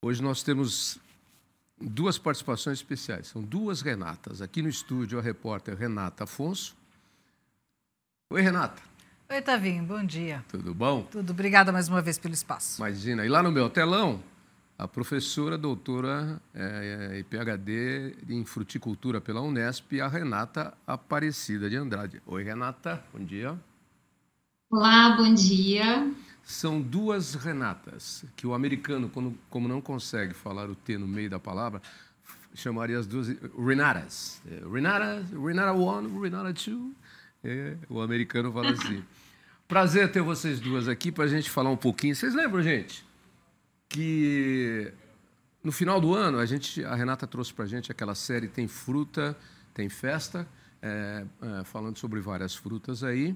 Hoje nós temos duas participações especiais. São duas Renatas. Aqui no estúdio, a repórter Renata Afonso. Oi, Renata. Oi, Tavinho. Bom dia. Tudo bom? Tudo. Obrigada mais uma vez pelo espaço. Imagina. E lá no meu telão, a professora, doutora e PhD em fruticultura pela Unesp, a Renata Aparecida de Andrade. Oi, Renata. Bom dia. Olá, bom dia. São duas Renatas, que o americano, como não consegue falar o T no meio da palavra, chamaria as duas Renatas. Renata 1, Renata 2. O americano fala assim. Prazer ter vocês duas aqui para a gente falar um pouquinho. Vocês lembram, gente, que no final do ano a Renata trouxe para a gente aquela série Tem Fruta, Tem Festa, falando sobre várias frutas aí,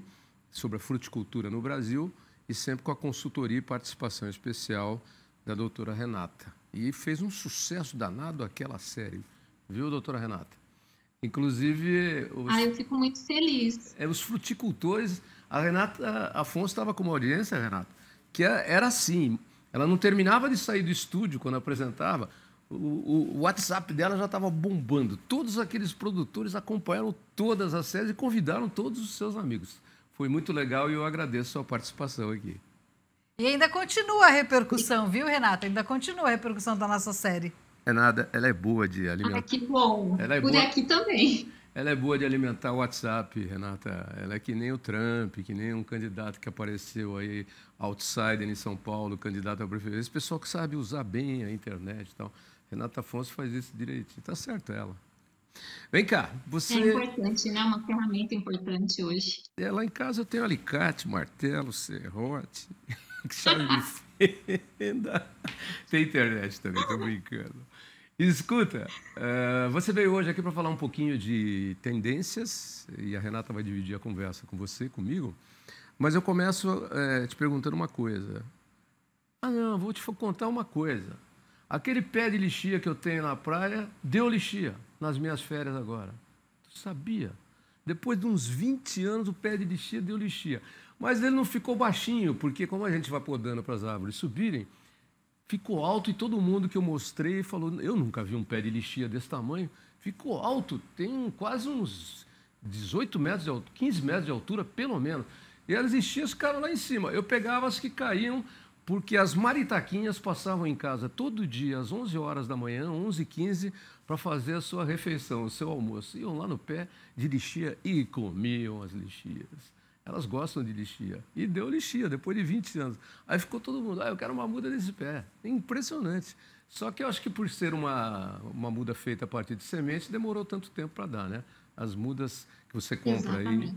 sobre a fruticultura no Brasil, e sempre com a consultoria e participação especial da doutora Renata. E fez um sucesso danado aquela série, viu, doutora Renata? Inclusive... eu fico muito feliz. Os fruticultores... A Renata Afonso estava com uma audiência, Renata, que era assim, ela não terminava de sair do estúdio quando apresentava, o WhatsApp dela já estava bombando. Todos aqueles produtores acompanharam todas as séries e convidaram todos os seus amigos. Foi muito legal e eu agradeço a sua participação aqui. E ainda continua a repercussão, viu, Renata? Ainda continua a repercussão da nossa série. Renata, ela é boa de alimentar. Que bom. Por aqui também. Ela é boa de alimentar o WhatsApp, Renata. Ela é que nem o Trump, que nem um candidato que apareceu aí, outsider em São Paulo, candidato a prefeito. Esse pessoal que sabe usar bem a internet e tal. Renata Afonso faz isso direitinho. Tá certo ela. Vem cá, você... É importante, né? Uma ferramenta importante hoje. Lá em casa eu tenho alicate, martelo, serrote, chave de fenda. Tem internet também, tô brincando. Escuta, você veio hoje aqui para falar um pouquinho de tendências, e a Renata vai dividir a conversa com você, comigo, mas eu começo te perguntando uma coisa. Não, vou te contar uma coisa. Aquele pé de lixia que eu tenho na praia deu lixia nas minhas férias agora. Tu sabia? Depois de uns 20 anos, o pé de lixia deu lixia. Mas ele não ficou baixinho, porque como a gente vai podando para as árvores subirem, ficou alto e todo mundo que eu mostrei falou, eu nunca vi um pé de lixia desse tamanho. Ficou alto, tem quase uns 18 metros de altura, 15 metros de altura, pelo menos. E as lixias ficaram lá em cima. Eu pegava as que caíam, porque as maritaquinhas passavam em casa todo dia, às 11 horas da manhã, 11h15, para fazer a sua refeição, o seu almoço. Iam lá no pé de lixia e comiam as lixias. Elas gostam de lixia. E deu lixia, depois de 20 anos. Aí ficou todo mundo, eu quero uma muda desse pé. Impressionante. Só que eu acho que por ser uma muda feita a partir de semente, demorou tanto tempo para dar, né? As mudas que você compra aí,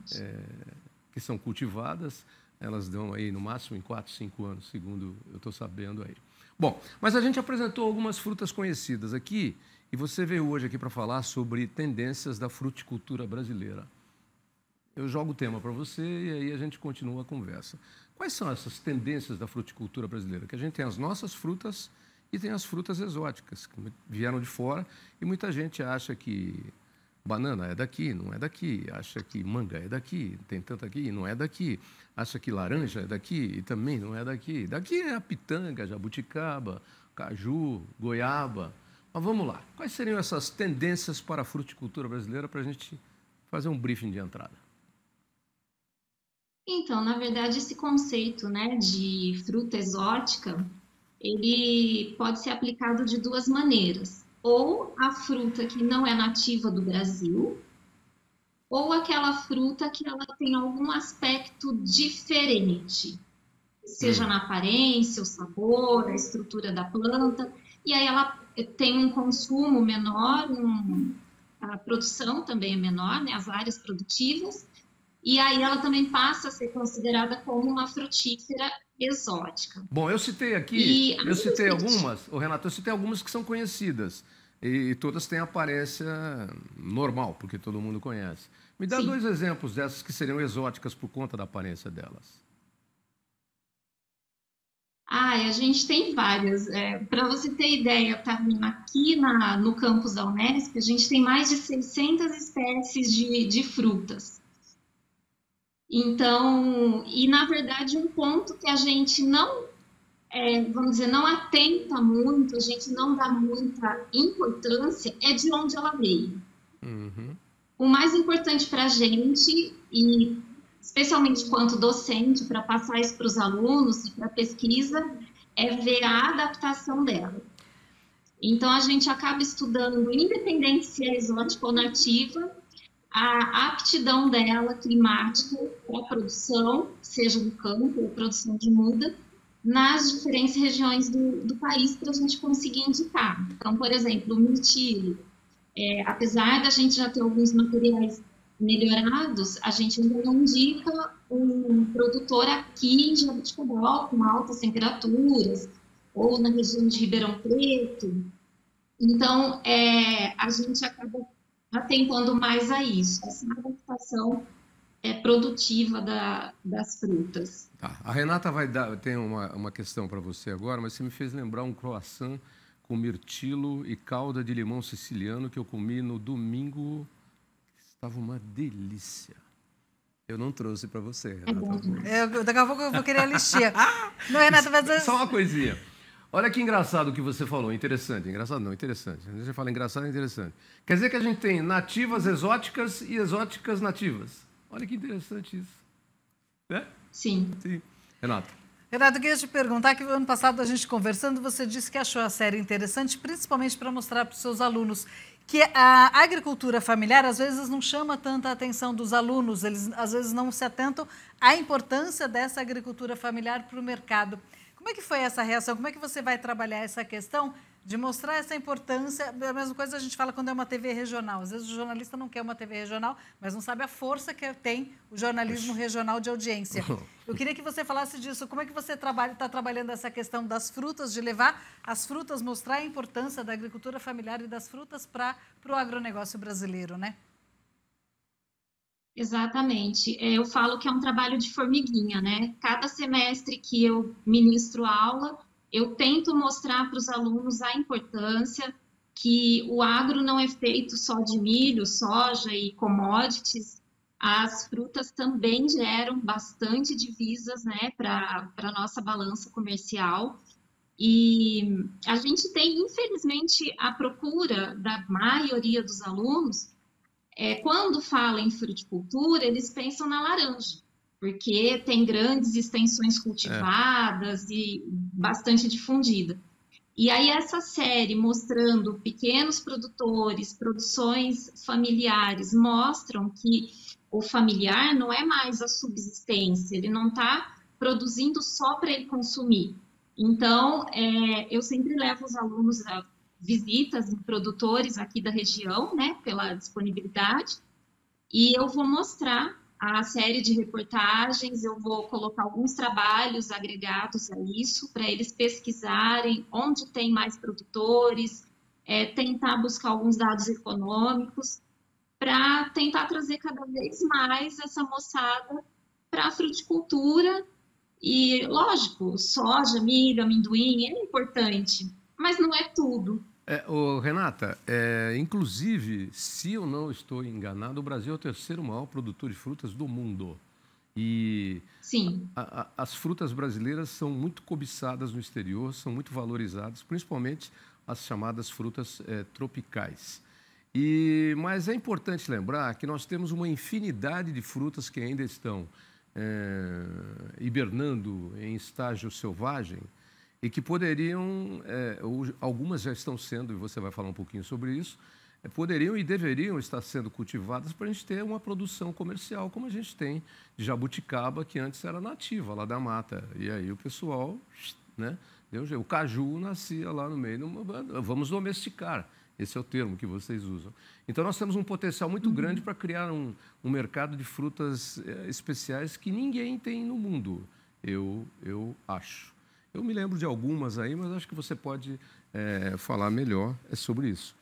que são cultivadas, elas dão aí no máximo em 4, 5 anos, segundo eu estou sabendo aí. Bom, mas a gente apresentou algumas frutas conhecidas aqui, e você veio hoje aqui para falar sobre tendências da fruticultura brasileira. Eu jogo o tema para você e aí a gente continua a conversa. Quais são essas tendências da fruticultura brasileira? Que a gente tem as nossas frutas e tem as frutas exóticas, que vieram de fora, e muita gente acha que banana é daqui, não é daqui. Acha que manga é daqui, tem tanto aqui, não é daqui. Acha que laranja é daqui e também não é daqui. Daqui é a pitanga, jabuticaba, caju, goiaba. Mas vamos lá. Quais seriam essas tendências para a fruticultura brasileira para a gente fazer um briefing de entrada? Então, na verdade, esse conceito, né, de fruta exótica, ele pode ser aplicado de duas maneiras. Ou a fruta que não é nativa do Brasil, ou aquela fruta que ela tem algum aspecto diferente, seja na aparência, o sabor, a estrutura da planta, e aí ela tem um consumo menor, a produção também é menor, né, as áreas produtivas, e aí ela também passa a ser considerada como uma frutífera exótica. Bom, eu citei aqui, algumas, Renato, eu citei algumas que são conhecidas, e todas têm aparência normal, porque todo mundo conhece. Me dá dois exemplos dessas que seriam exóticas por conta da aparência delas. A gente tem várias. Para você ter ideia, tá, aqui no campus da Unesp, a gente tem mais de 600 espécies de frutas. Então, e na verdade, um ponto que a gente não vamos dizer, não atenta muito, a gente não dá muita importância, é de onde ela veio. Uhum. O mais importante para a gente, e especialmente quanto docente, para passar isso para os alunos e para a pesquisa, é ver a adaptação dela. Então, a gente acaba estudando, independente se é exótica ou nativa, a aptidão dela climática para a produção, seja no campo ou produção de muda, nas diferentes regiões do país para a gente conseguir indicar. Então, por exemplo, o mirtilo, apesar da gente já ter alguns materiais melhorados, a gente ainda não indica um produtor aqui em Jaboticabal com altas temperaturas, ou na região de Ribeirão Preto. Então, a gente acaba atentando mais a isso, essa adaptação produtiva das frutas. Tá. A Renata tem uma questão para você agora, mas você me fez lembrar um croissant com mirtilo e calda de limão siciliano que eu comi no domingo. Estava uma delícia. Eu não trouxe para você, Renata. Daqui a pouco eu vou querer a listinha. Não, Renata, mas... Só uma coisinha. Olha que engraçado o que você falou. Interessante. Engraçado não, interessante. A gente fala engraçado, é interessante. Quer dizer que a gente tem nativas exóticas e exóticas nativas. Olha que interessante isso. Né? Sim. Sim. Renata. Renato, eu queria te perguntar que ano passado a gente conversando, você disse que achou a série interessante, principalmente para mostrar para os seus alunos que a agricultura familiar às vezes não chama tanta atenção dos alunos, eles às vezes não se atentam à importância dessa agricultura familiar para o mercado. Como é que foi essa reação? Como é que você vai trabalhar essa questão de mostrar essa importância? A mesma coisa a gente fala quando é uma TV regional. Às vezes o jornalista não quer uma TV regional, mas não sabe a força que tem o jornalismo regional de audiência. Eu queria que você falasse disso. Como é que você está trabalhando essa questão das frutas, de levar as frutas, mostrar a importância da agricultura familiar e das frutas para o agronegócio brasileiro, né? Exatamente. Eu falo que é um trabalho de formiguinha, né? Cada semestre que eu ministro aula, eu tento mostrar para os alunos a importância que o agro não é feito só de milho, soja e commodities. As frutas também geram bastante divisas, né, para a nossa balança comercial. E a gente tem, infelizmente, a procura da maioria dos alunos. Quando fala em fruticultura, eles pensam na laranja, porque tem grandes extensões cultivadas e bastante difundida. E aí essa série mostrando pequenos produtores, produções familiares, mostram que o familiar não é mais a subsistência, ele não está produzindo só para ele consumir. Então, eu sempre levo os alunos a visitas em produtores aqui da região, né, pela disponibilidade, e eu vou mostrar a série de reportagens, eu vou colocar alguns trabalhos agregados a isso, para eles pesquisarem onde tem mais produtores, tentar buscar alguns dados econômicos, para tentar trazer cada vez mais essa moçada para a fruticultura. E, lógico, soja, milho, amendoim é importante, mas não é tudo. Renata, inclusive, se eu não estou enganado, o Brasil é o terceiro maior produtor de frutas do mundo. E sim, as frutas brasileiras são muito cobiçadas no exterior, são muito valorizadas, principalmente as chamadas frutas tropicais. Mas é importante lembrar que nós temos uma infinidade de frutas que ainda estão hibernando em estágio selvagem, e que poderiam, algumas já estão sendo, e você vai falar um pouquinho sobre isso, poderiam e deveriam estar sendo cultivadas para a gente ter uma produção comercial, como a gente tem de jabuticaba, que antes era nativa, lá da mata. E aí o pessoal, né, o caju nascia lá no meio, vamos domesticar, esse é o termo que vocês usam. Então nós temos um potencial muito grande para criar um mercado de frutas especiais que ninguém tem no mundo, eu acho. Eu me lembro de algumas aí, mas acho que você pode falar melhor sobre isso.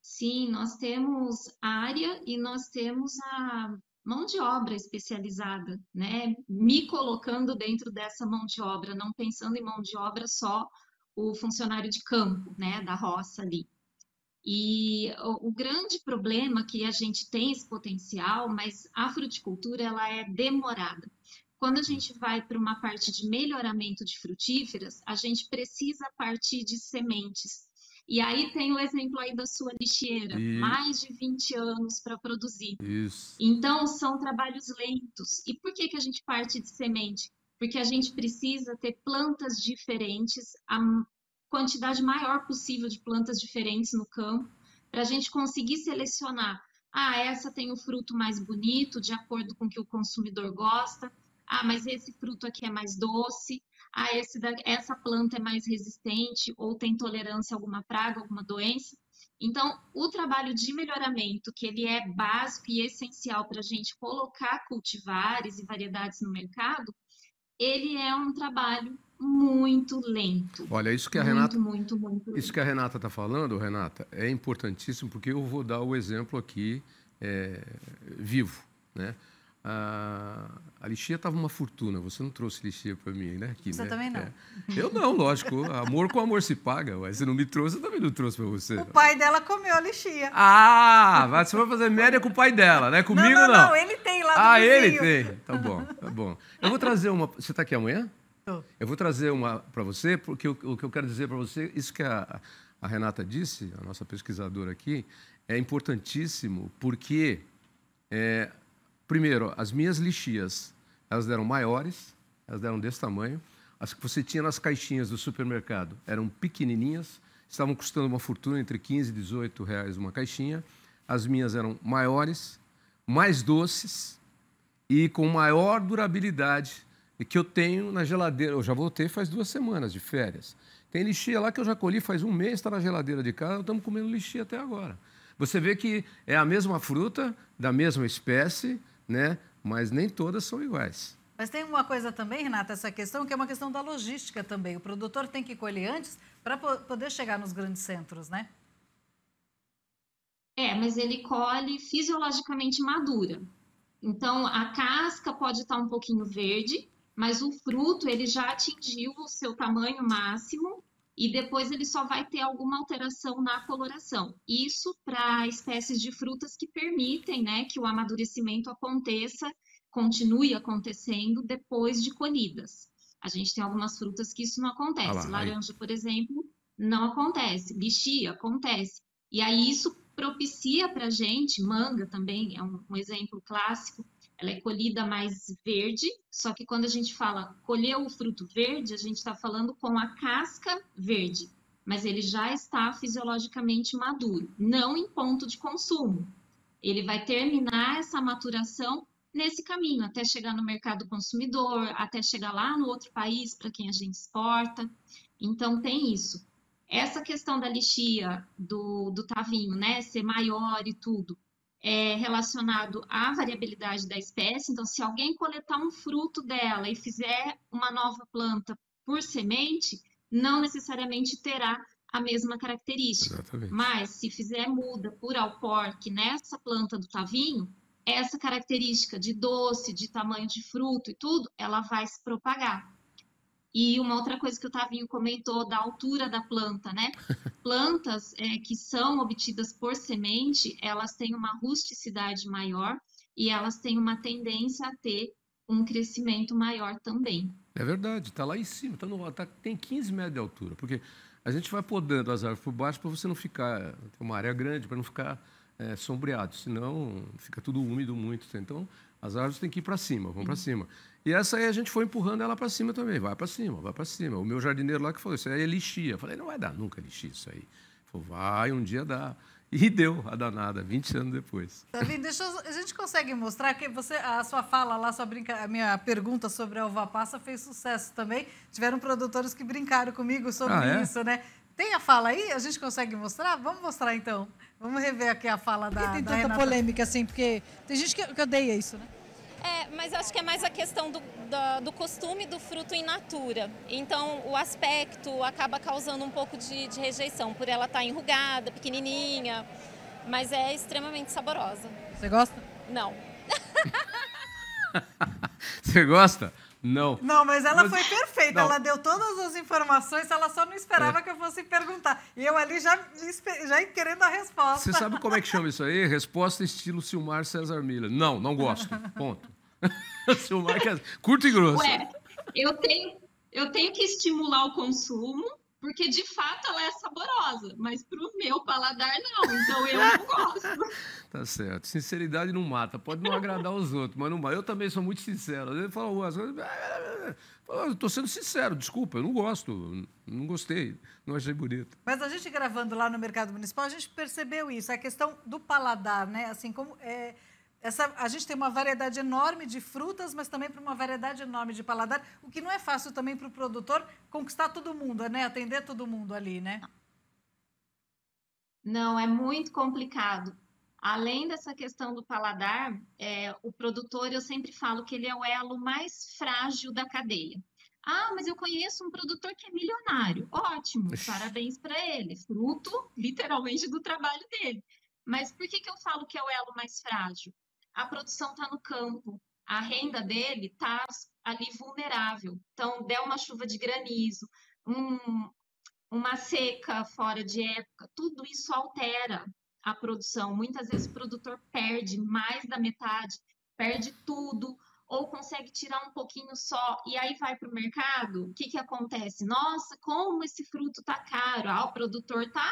Sim, nós temos área e nós temos a mão de obra especializada, né? Me colocando dentro dessa mão de obra, não pensando em mão de obra só o funcionário de campo, né, da roça ali. E o grande problema é que a gente tem esse potencial, mas a fruticultura ela é demorada. Quando a gente vai para uma parte de melhoramento de frutíferas, a gente precisa partir de sementes. E aí tem o exemplo aí da sua lixeira, E mais de 20 anos para produzir. isso. Então, são trabalhos lentos. E por que que a gente parte de semente? Porque a gente precisa ter plantas diferentes, a quantidade maior possível de plantas diferentes no campo, para a gente conseguir selecionar. Ah, essa tem o fruto mais bonito, de acordo com o que o consumidor gosta. Ah, mas esse fruto aqui é mais doce. Ah, essa planta é mais resistente ou tem tolerância a alguma praga, alguma doença. Então, o trabalho de melhoramento, que ele é básico e essencial para a gente colocar cultivares e variedades no mercado, ele é um trabalho muito lento. Olha, isso que a Muito isso lento. que a Renata está falando, Renata, é importantíssimo, porque eu vou dar o exemplo aqui vivo, né? A lixia estava uma fortuna. Você não trouxe lixia para mim, né? Aqui, Você né? também não. Eu não, lógico. Amor com amor se paga. Ué. Você não me trouxe, eu também não trouxe para você. O pai dela comeu a lixia. Ah, você vai fazer média com o pai dela, né? Comigo não. Não, ele tem lá do Ah, vizinho. ele tem. Tá bom, tá bom. Eu vou trazer uma... Você está aqui amanhã? Tô. Eu vou trazer uma para você, porque o que eu quero dizer para você, isso que a Renata disse, a nossa pesquisadora aqui, é importantíssimo, porque, primeiro, as minhas lixias, elas deram maiores, elas deram desse tamanho. As que você tinha nas caixinhas do supermercado eram pequenininhas, estavam custando uma fortuna, entre 15 e 18 reais uma caixinha. As minhas eram maiores, mais doces e com maior durabilidade que eu tenho na geladeira. Eu já voltei faz 2 semanas de férias. Tem lixia lá que eu já colhi faz 1 mês, está na geladeira de casa, estamos comendo lixia até agora. Você vê que é a mesma fruta, da mesma espécie, né? Mas nem todas são iguais. Mas tem uma coisa também, Renata, essa questão, que é uma questão da logística também. O produtor tem que colher antes para poder chegar nos grandes centros, né? Mas ele colhe fisiologicamente madura. Então, a casca pode estar um pouquinho verde, mas o fruto ele já atingiu o seu tamanho máximo e depois ele só vai ter alguma alteração na coloração. Isso para espécies de frutas que permitem, né, que o amadurecimento aconteça, continue acontecendo depois de colhidas. A gente tem algumas frutas que isso não acontece. Laranja, por exemplo, não acontece. Lixia acontece. E aí isso propicia para a gente, manga também é um exemplo clássico, ela é colhida mais verde, só que quando a gente fala colher o fruto verde, a gente está falando com a casca verde, mas ele já está fisiologicamente maduro, não em ponto de consumo. Ele vai terminar essa maturação nesse caminho, até chegar no mercado consumidor, até chegar lá no outro país para quem a gente exporta. Então tem isso. Essa questão da lixia, do tavinho, né, ser maior e tudo, é relacionado à variabilidade da espécie. Então, se alguém coletar um fruto dela e fizer uma nova planta por semente, não necessariamente terá a mesma característica. Exatamente. Mas, se fizer muda por alporque nessa planta do tavinho, essa característica de doce, de tamanho de fruto e tudo, ela vai se propagar. E uma outra coisa que o Tavinho comentou da altura da planta, né? Plantas que são obtidas por semente, elas têm uma rusticidade maior e elas têm uma tendência a ter um crescimento maior também. É verdade, está lá em cima, tem 15 metros de altura, porque a gente vai podando as árvores por baixo para você não ficar, tem uma área grande para não ficar sombreado, senão fica tudo úmido muito. Então, as árvores têm que ir para cima, vão para cima. E essa aí a gente foi empurrando ela para cima também, vai para cima, vai para cima. O meu jardineiro lá que falou, isso aí é lixia. Eu falei, não vai dar nunca lixia isso aí. Ele falou, vai, um dia dá. E deu a danada, 20 anos depois. Davi, a gente consegue mostrar que a sua fala lá, a minha pergunta sobre a uva passa fez sucesso também. Tiveram produtores que brincaram comigo sobre isso, né? Tem a fala aí? A gente consegue mostrar? Vamos mostrar então. Vamos rever aqui a fala da Renata. Tem tanta polêmica assim, porque tem gente que odeia isso, né? Mas acho que é mais a questão do costume do fruto in natura. Então, o aspecto acaba causando um pouco de rejeição, por ela estar enrugada, pequenininha, mas é extremamente saborosa. Você gosta? Não. Você gosta? Não. Não, mas ela foi perfeita. Não. Ela deu todas as informações, ela só não esperava que eu fosse perguntar. E eu ali já querendo a resposta. Você sabe como é que chama isso aí? Resposta estilo Silmar César Miller. Não, não gosto. Ponto. Seu Marco é curto e grosso. Ué, eu tenho que estimular o consumo, porque de fato ela é saborosa, mas para o meu paladar não, então eu não gosto. Tá certo. Sinceridade não mata. Pode não agradar os outros, mas não mata. Eu também sou muito sincero. Às vezes eu falo algumas coisas. Eu tô sendo sincero, desculpa, eu não gosto. Não gostei, não achei bonito. Mas a gente gravando lá no Mercado Municipal, a gente percebeu isso, a questão do paladar, né? Assim, como a gente tem uma variedade enorme de frutas, mas também para uma variedade enorme de paladar, o que não é fácil também para o produtor conquistar todo mundo, né? Atender todo mundo ali, né? Não, é muito complicado. Além dessa questão do paladar, o produtor, eu sempre falo que ele é o elo mais frágil da cadeia. Ah, mas eu conheço um produtor que é milionário. Ótimo, parabéns para ele. Fruto, literalmente, do trabalho dele. Mas por que eu falo que é o elo mais frágil? A produção está no campo, a renda dele está ali vulnerável. Então, der uma chuva de granizo, uma seca fora de época, tudo isso altera a produção. Muitas vezes o produtor perde mais da metade, perde tudo, ou consegue tirar um pouquinho só, e aí vai para o mercado, o que acontece? Nossa, como esse fruto está caro, o produtor está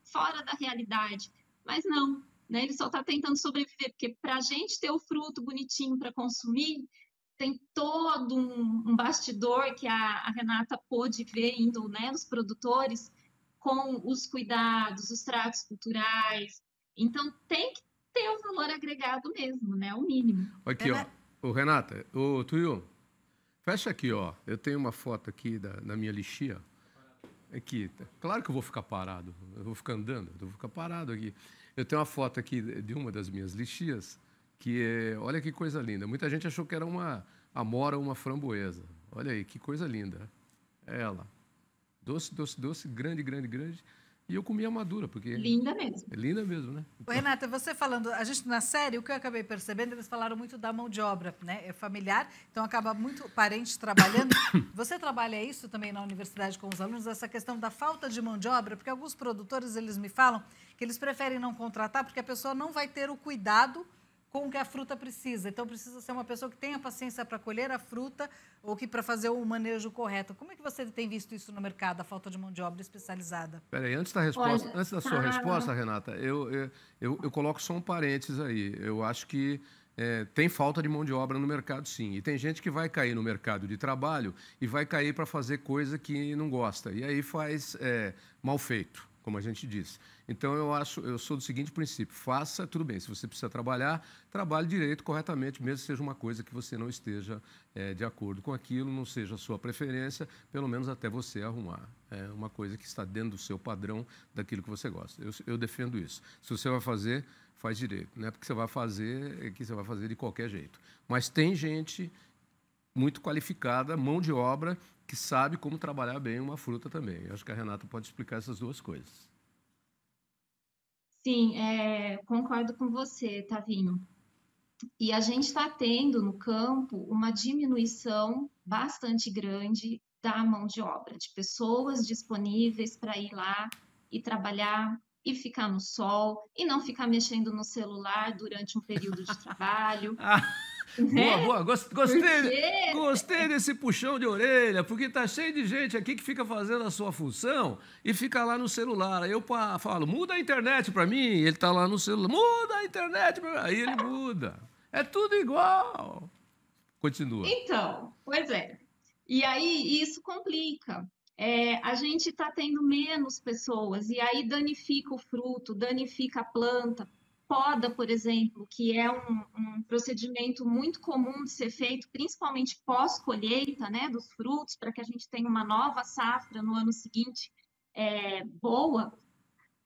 fora da realidade. Mas não, né? Ele só está tentando sobreviver, porque para a gente ter o fruto bonitinho para consumir, tem todo um bastidor que a Renata pôde ver indo, né, nos produtores, com os cuidados, os tratos culturais. Então, tem que ter o valor agregado mesmo, né? O mínimo. Aqui, ó. Ô, Renata, ô, Tuyo, fecha aqui, ó. Eu tenho uma foto aqui na minha lixia. Aqui. Claro que eu vou ficar parado. Eu vou ficar andando. Eu vou ficar parado aqui. Eu tenho uma foto aqui de uma das minhas lixias, que é... Olha que coisa linda. Muita gente achou que era uma amora ou uma framboesa. Olha aí, que coisa linda. É ela. Doce, doce, doce, grande, grande, grande. E eu comia madura, porque... Linda mesmo. É linda mesmo, né? Ô, Renata, você falando... A gente, na série, o que eu acabei percebendo, eles falaram muito da mão de obra, né? É familiar, então acaba muito parente trabalhando. Você trabalha isso também na universidade com os alunos, essa questão da falta de mão de obra? Porque alguns produtores, eles me falam que eles preferem não contratar porque a pessoa não vai ter o cuidado com o que a fruta precisa. Então, precisa ser uma pessoa que tenha paciência para colher a fruta ou que para fazer o manejo correto. Como é que você tem visto isso no mercado, a falta de mão de obra especializada? Peraí, antes da sua resposta, Renata, eu coloco só um parênteses aí. Eu acho que tem falta de mão de obra no mercado, sim. E tem gente que vai cair no mercado de trabalho e vai cair para fazer coisa que não gosta. E aí faz mal feito, como a gente disse. Então, eu sou do seguinte princípio: faça, tudo bem, se você precisa trabalhar, trabalhe direito, corretamente, mesmo que seja uma coisa que você não esteja de acordo com aquilo, não seja a sua preferência, pelo menos até você arrumar. É uma coisa que está dentro do seu padrão, daquilo que você gosta. Eu defendo isso. Se você vai fazer, faz direito. Não é porque você vai fazer, é que você vai fazer de qualquer jeito. Mas tem gente muito qualificada, mão de obra, que sabe como trabalhar bem uma fruta também. Eu acho que a Renata pode explicar essas duas coisas. Sim, concordo com você, Tavinho. E a gente está tendo no campo uma diminuição bastante grande da mão de obra, de pessoas disponíveis para ir lá e trabalhar e ficar no sol e não ficar mexendo no celular durante um período de trabalho. Boa, boa. Gostei desse puxão de orelha, porque tá cheio de gente aqui que fica fazendo a sua função e fica lá no celular. Aí eu falo, muda a internet para mim, ele tá lá no celular, muda a internet para mim. Aí ele muda. É tudo igual. Continua. Então, pois é. E aí isso complica. A gente está tendo menos pessoas e aí danifica o fruto, danifica a planta. Poda, por exemplo, que é um procedimento muito comum de ser feito, principalmente pós-colheita, né, dos frutos, para que a gente tenha uma nova safra no ano seguinte boa.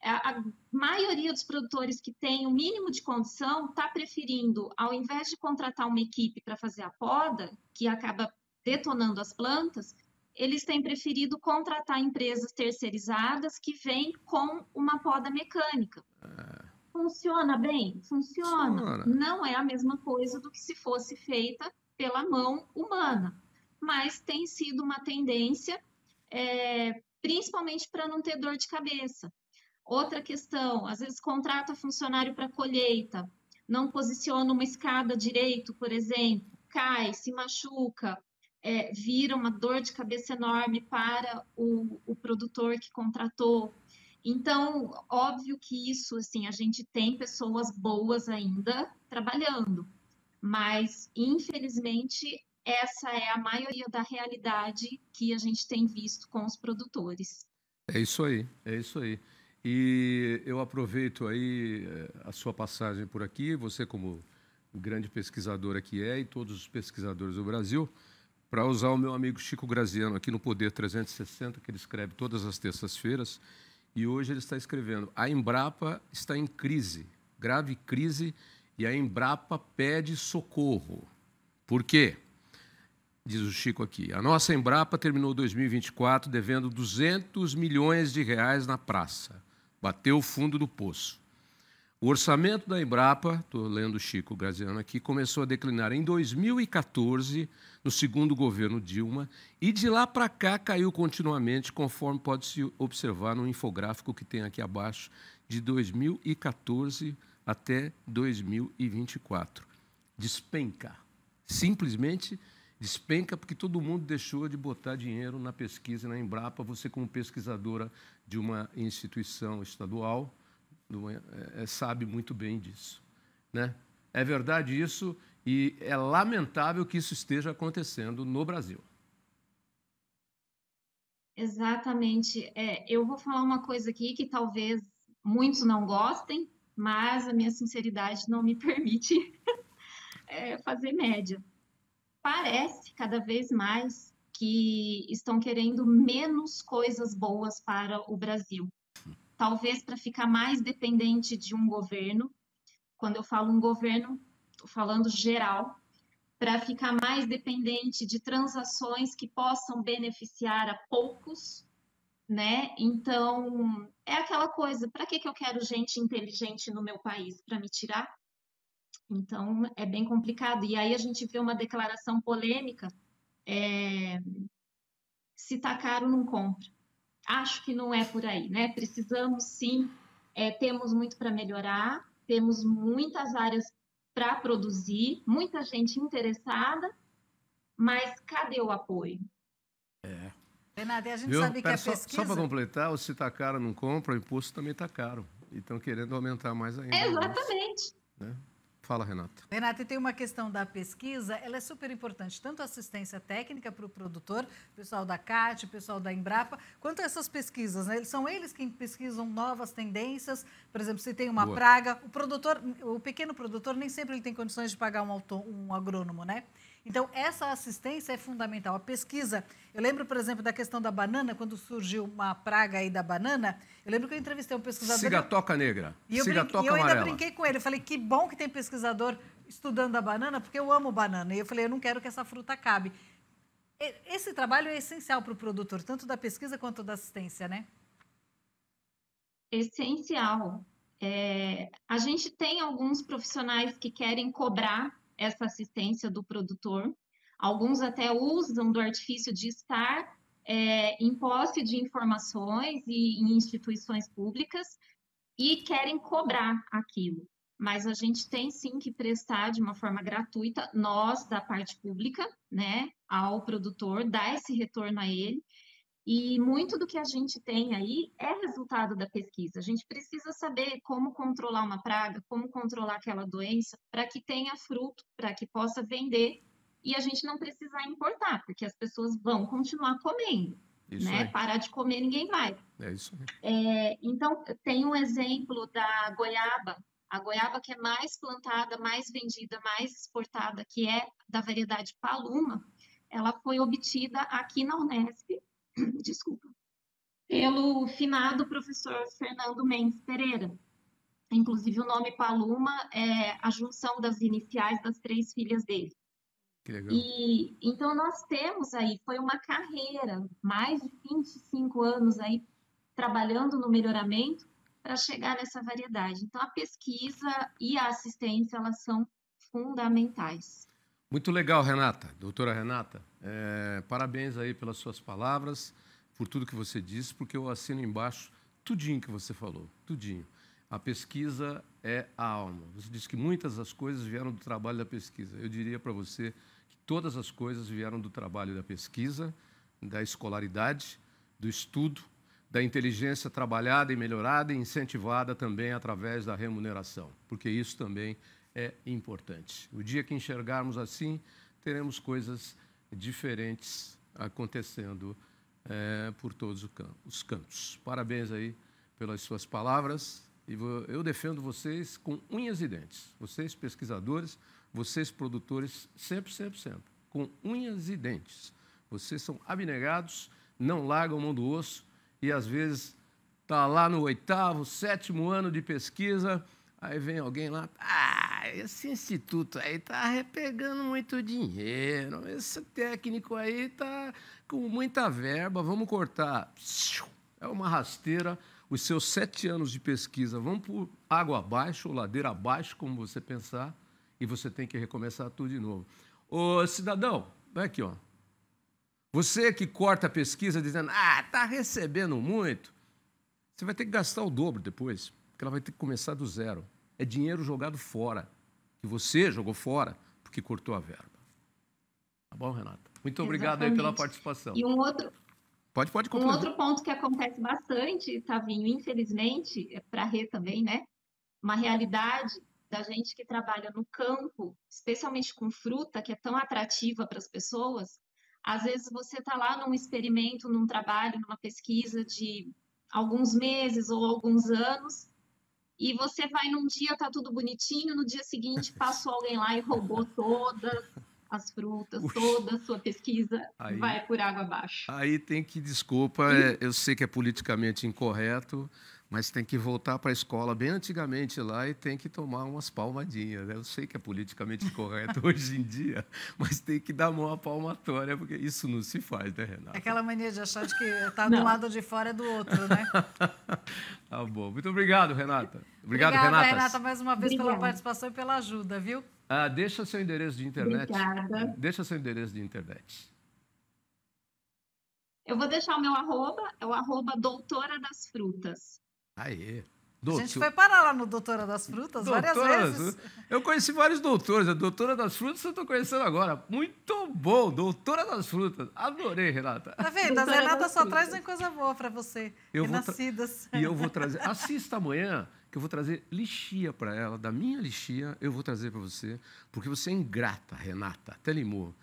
A maioria dos produtores que tem o mínimo de condição está preferindo, ao invés de contratar uma equipe para fazer a poda, que acaba detonando as plantas, eles têm preferido contratar empresas terceirizadas que vêm com uma poda mecânica. Funciona bem? Funciona. Não é a mesma coisa do que se fosse feita pela mão humana, mas tem sido uma tendência, principalmente para não ter dor de cabeça. Outra questão, às vezes contrata funcionário para colheita, não posiciona uma escada direito, por exemplo, cai, se machuca, vira uma dor de cabeça enorme para o produtor que contratou. Então, óbvio que isso, assim, a gente tem pessoas boas ainda trabalhando, mas, infelizmente, essa é a maioria da realidade que a gente tem visto com os produtores. É isso aí, é isso aí. E eu aproveito aí a sua passagem por aqui, você como grande pesquisadora que é, e todos os pesquisadores do Brasil, para usar o meu amigo Chico Graziano aqui no Poder 360, que ele escreve todas as terças-feiras, e hoje ele está escrevendo: a Embrapa está em crise, grave crise, e a Embrapa pede socorro. Por quê? Diz o Chico aqui: a nossa Embrapa terminou 2024 devendo 200 milhões de reais na praça. Bateu o fundo do poço. O orçamento da Embrapa, estou lendo o Chico Graziano aqui, começou a declinar em 2014, no segundo governo Dilma, e de lá para cá caiu continuamente, conforme pode-se observar no infográfico que tem aqui abaixo, de 2014 até 2024. Despenca. Simplesmente despenca porque todo mundo deixou de botar dinheiro na pesquisa na Embrapa. Você, como pesquisadora de uma instituição estadual, sabe muito bem disso, né? É verdade isso, e é lamentável que isso esteja acontecendo no Brasil. Exatamente. Eu vou falar uma coisa aqui que talvez muitos não gostem, mas a minha sinceridade não me permite fazer média. Parece cada vez mais que estão querendo menos coisas boas para o Brasil. Talvez para ficar mais dependente de um governo. Quando eu falo um governo, estou falando geral, para ficar mais dependente de transações que possam beneficiar a poucos, né? Então, é aquela coisa, para que eu quero gente inteligente no meu país? Para me tirar? Então, é bem complicado. E aí a gente vê uma declaração polêmica, se tá caro, não compra. Acho que não é por aí, né? Precisamos, sim, temos muito para melhorar, temos muitas áreas para produzir, muita gente interessada, mas cadê o apoio? Renata, e a gente Viu? sabe que a Só pesquisa... para completar, se está caro não compra, o imposto também está caro. E estão querendo aumentar mais ainda. Exatamente. Isso, né? Fala, Renata. Renata, e tem uma questão da pesquisa, ela é super importante, tanto a assistência técnica para o produtor, o pessoal da CAT, o pessoal da Embrapa, quanto essas pesquisas, né? São eles quem pesquisam novas tendências, por exemplo, se tem uma praga, o pequeno produtor nem sempre ele tem condições de pagar um agrônomo, né? Então, essa assistência é fundamental. A pesquisa, eu lembro, por exemplo, da questão da banana, quando surgiu uma praga aí da banana, eu lembro que eu entrevistei um pesquisador... Cigatoca negra, cigatoca eu amarela. ainda brinquei com ele, eu falei, que bom que tem pesquisador estudando a banana, porque eu amo banana. E eu falei, eu não quero que essa fruta acabe. Esse trabalho é essencial para o produtor, tanto da pesquisa quanto da assistência, né? Essencial. A gente tem alguns profissionais que querem cobrar essa assistência do produtor. Alguns até usam do artifício de estar em posse de informações e em instituições públicas e querem cobrar aquilo. Mas a gente tem sim que prestar de uma forma gratuita, nós da parte pública, né, ao produtor, dar esse retorno a ele. E muito do que a gente tem aí é resultado da pesquisa. A gente precisa saber como controlar uma praga, como controlar aquela doença, para que tenha fruto, para que possa vender e a gente não precisar importar, porque as pessoas vão continuar comendo, Isso né? aí. Parar de comer ninguém vai. É isso aí. Então, tem um exemplo da goiaba, a goiaba que é mais plantada, mais vendida, mais exportada, que é da variedade Paluma, ela foi obtida aqui na Unesp, desculpa, pelo finado professor Fernando Mendes Pereira. Inclusive, o nome Paluma é a junção das iniciais das 3 filhas dele. Que legal. E então nós temos aí, foi uma carreira, mais de 25 anos aí trabalhando no melhoramento para chegar nessa variedade. Então, a pesquisa e a assistência, elas são fundamentais. Muito legal, Renata, doutora Renata. Parabéns aí pelas suas palavras, por tudo que você disse, porque eu assino embaixo tudinho que você falou, tudinho. A pesquisa é a alma. Você disse que muitas das coisas vieram do trabalho da pesquisa. Eu diria para você que todas as coisas vieram do trabalho da pesquisa, da escolaridade, do estudo, da inteligência trabalhada e melhorada e incentivada também através da remuneração, porque isso também é importante. O dia que enxergarmos assim, teremos coisas diferentes acontecendo por todos os cantos. Parabéns aí pelas suas palavras. E eu defendo vocês com unhas e dentes. Vocês, pesquisadores, vocês, produtores, sempre, sempre, sempre. Com unhas e dentes. Vocês são abnegados, não largam a mão do osso e, às vezes, está lá no 8º, 7º ano de pesquisa, aí vem alguém lá, esse instituto aí está pegando muito dinheiro, esse técnico aí está com muita verba, vamos cortar. É uma rasteira. Os seus 7 anos de pesquisa vão por água abaixo, ou ladeira abaixo, como você pensar, e você tem que recomeçar tudo de novo. Ô, cidadão, vai aqui, ó. Você que corta a pesquisa dizendo, está recebendo muito, você vai ter que gastar o dobro depois, porque ela vai ter que começar do zero. É dinheiro jogado fora, que você jogou fora, porque cortou a verba. Tá bom, Renata? Muito obrigado aí pela participação. E um outro ponto que acontece bastante, Tavinho, infelizmente, para a Rê também, né? Uma realidade da gente que trabalha no campo, especialmente com fruta, que é tão atrativa para as pessoas. Às vezes você está lá num experimento, num trabalho, numa pesquisa de alguns meses ou alguns anos, e você vai num dia, está tudo bonitinho, no dia seguinte passou alguém lá e roubou todas as frutas, toda a sua pesquisa vai por água abaixo. Aí tem que, desculpa, eu sei que é politicamente incorreto, mas tem que voltar para a escola bem antigamente lá e tem que tomar umas palmadinhas, né? Eu sei que é politicamente incorreto hoje em dia, mas tem que dar uma palmatória, porque isso não se faz, né, Renata? Aquela mania de achar de que está do lado de fora é do outro, né? Tá bom. Muito obrigado, Renata. Obrigada, Renata, mais uma vez pela participação e pela ajuda, viu? Deixa seu endereço de internet. Obrigada. Deixa seu endereço de internet. Eu vou deixar o meu arroba, é o @doutora das frutas. Aê. A gente foi parar lá no Doutora das Frutas várias vezes. Eu conheci vários doutores. A Doutora das Frutas eu estou conhecendo agora. Muito bom, Doutora das Frutas. Adorei, Renata. Tá vendo? A Renata só traz uma coisa boa para você. Renascidas. E eu vou trazer... Assista amanhã, que eu vou trazer lixia para ela. Da minha lixia, eu vou trazer para você. Porque você é ingrata, Renata. Até rimou.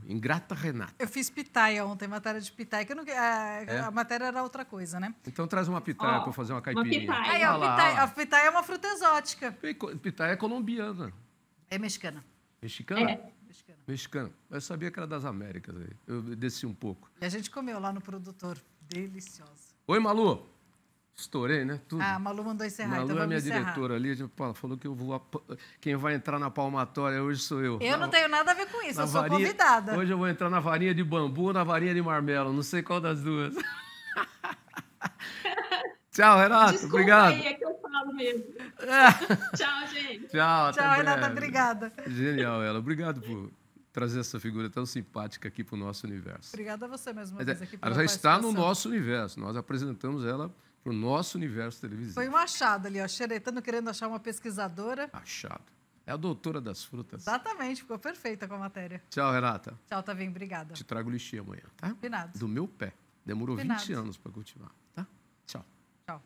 Ingrata Renata. Eu fiz pitaia ontem, matéria de pitaia, que eu não, a matéria era outra coisa, né? Então traz uma pitaia para eu fazer uma caipirinha. A pitaia é uma fruta exótica. Pitaia é colombiana. É mexicana. Mexicana? É. Mexicana. Eu sabia que era das Américas. Aí. Eu desci um pouco. E a gente comeu lá no produtor. Deliciosa. Oi, Malu. Estourei, né? Tudo. A Malu mandou encerrar. Malu então é minha encerrar. diretora ali. Falou que eu vou. Quem vai entrar na palmatória hoje sou eu. Eu não tenho nada a ver com isso, eu sou convidada. Hoje eu vou entrar na varinha de bambu ou na varinha de marmelo. Não sei qual das duas. Tchau, Renato. Desculpa obrigado. Aí, é que eu falo mesmo. Tchau, gente. Tchau, Renata. Obrigada. Genial, ela. Obrigado por trazer essa figura tão simpática aqui para o nosso universo. Obrigada a você mesmo uma vez aqui pela ela já está no nosso universo. Nós apresentamos ela para o nosso universo televisivo. Foi um achado ali, ó, xeretando, querendo achar uma pesquisadora. Achado. É a doutora das frutas. Exatamente, ficou perfeita com a matéria. Tchau, Renata. Tchau, Tavinho, obrigada. Te trago lixia amanhã, tá? Combinado. Do meu pé. Demorou Combinado. 20 anos para cultivar, tá? Tchau. Tchau.